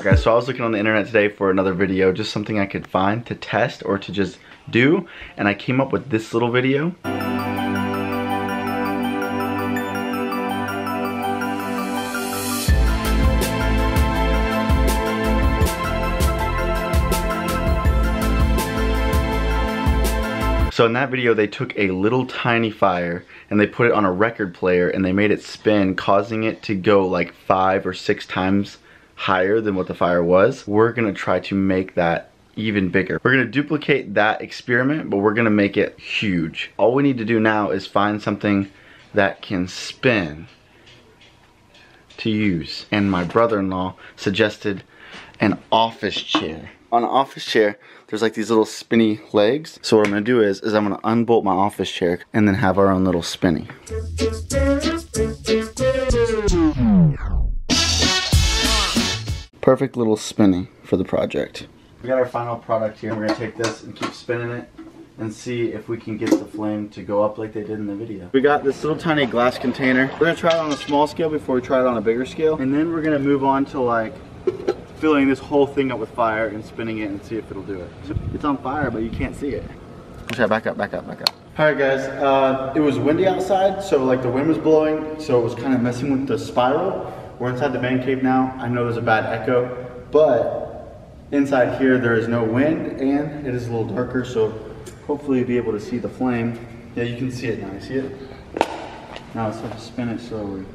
guys, so I was looking on the internet today for another video, just something I could find to test or to just do, and I came up with this little video. So in that video, they took a little tiny fire and they put it on a record player and they made it spin, causing it to go like 5 or 6 times higher than what the fire was. We're gonna try to make that even bigger. We're gonna duplicate that experiment, but we're gonna make it huge. All we need to do now is find something that can spin to use. And my brother-in-law suggested an office chair. On an office chair, there's like these little spinny legs. So what I'm gonna do is I'm gonna unbolt my office chair and then have our own little spinny. Perfect little spinny for the project. We got our final product here. We're gonna take this and keep spinning it and see if we can get the flame to go up like they did in the video. We got this little tiny glass container. We're gonna try it on a small scale before we try it on a bigger scale. And then we're gonna move on to like filling this whole thing up with fire and spinning it and see if it'll do it. So it's on fire, but you can't see it. Okay, back up. Alright guys, it was windy outside, so like the wind was blowing, so it was kind of messing with the spiral. We're inside the man cave now. I know there's a bad echo, but inside here there is no wind and it is a little darker, so hopefully you'll be able to see the flame. Yeah, you can see it now. You see it? Now let's have to spin it slowly.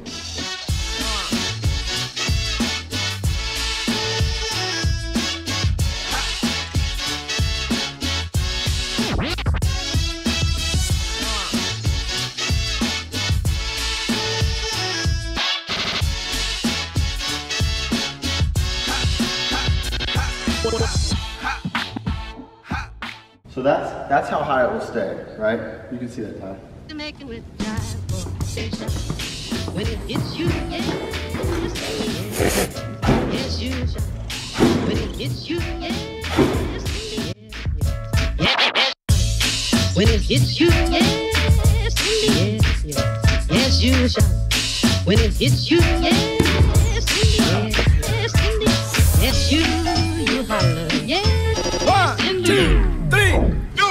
So that's how high it will stay, right? You can see that, Ty. When it hits you, yes, when it hits you, yes, when it hits you, yes, you shall. When it hits you, yes, you holler, yes. 1, 2, 3, do it!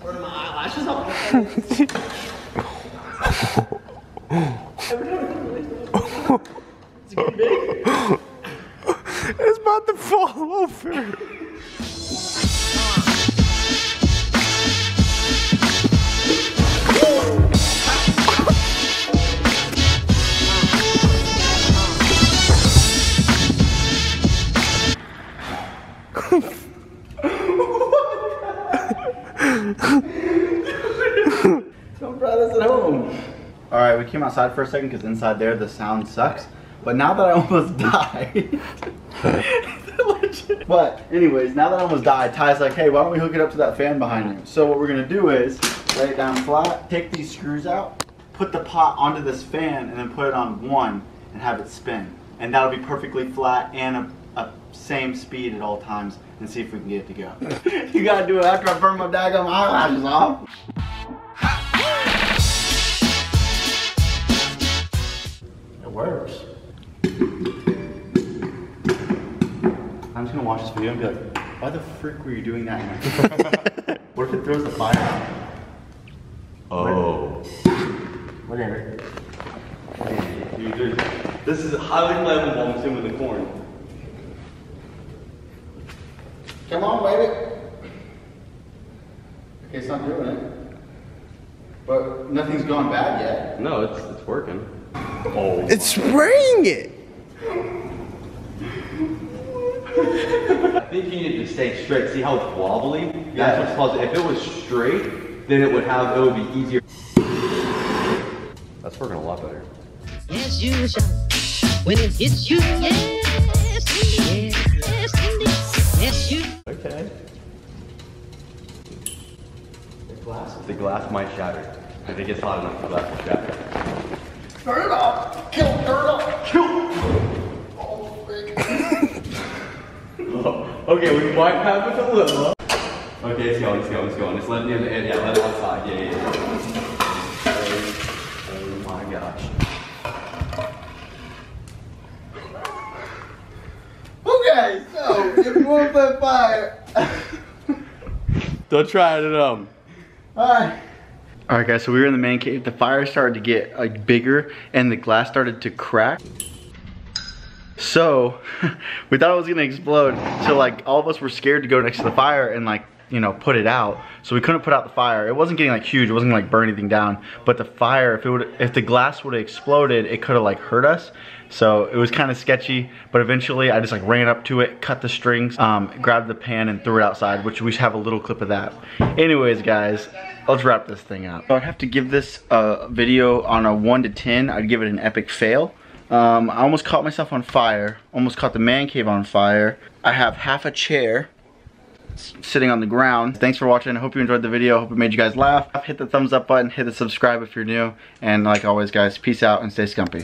Where are my eyelashes up? It's getting big. It's about to fall over. Don't try this at home. Alright, we came outside for a second because inside there the sound sucks. But now that I almost died. But anyways, now that I almost died, Ty's like, hey, why don't we hook it up to that fan behind you? So what we're gonna do is lay it down flat, take these screws out, put the pot onto this fan, and then put it on 1 and have it spin. And that'll be perfectly flat and a same speed at all times, and see if we can get it to go. You gotta do it after I burn my daggone eyelashes off. It works. I'm just gonna watch this video and be like, why the frick were you doing that? What if it throws the fire out? Oh. Whatever. This is highly flammable. I'm assuming with the corn. Come on, wave it. Okay, it's not doing it. But nothing's gone bad yet. No, it's working. Oh. It's spraying it. I think you need to stay straight. See how it's wobbly? That's what's causing it. If it was straight, then it would be easier. That's working a lot better. Yes, you shall. When it hits you, yes, yes, you. Okay. The glass might shatter. If it gets hot enough, the glass will shatter. Turn it off. Kill, turn it off. Kill. Oh, okay, we might have a dilemma. Okay, it's going. It's letting you in. Yeah, let it outside. Yeah. Oh my gosh. Okay, so if you want to put fire. Don't try it at home. Alright. Alright guys, so we were in the man cave. The fire started to get like bigger and the glass started to crack. So we thought it was gonna explode. So like all of us were scared to go next to the fire and like, you know, put it out. So we couldn't put out the fire. It wasn't getting like huge, it wasn't gonna like burn anything down. But the fire, if the glass would have exploded, it could have like hurt us. So it was kind of sketchy, but eventually I just like ran up to it, cut the strings, grabbed the pan and threw it outside, which we have a little clip of that. Anyways guys, let's wrap this thing up. So I'd have to give this video on a 1 to 10. I'd give it an epic fail. I almost caught myself on fire, almost caught the man cave on fire. I have half a chair sitting on the ground. Thanks for watching. I hope you enjoyed the video. I hope it made you guys laugh. Hit the thumbs up button, hit the subscribe if you're new, and like always guys, peace out and stay scumpy.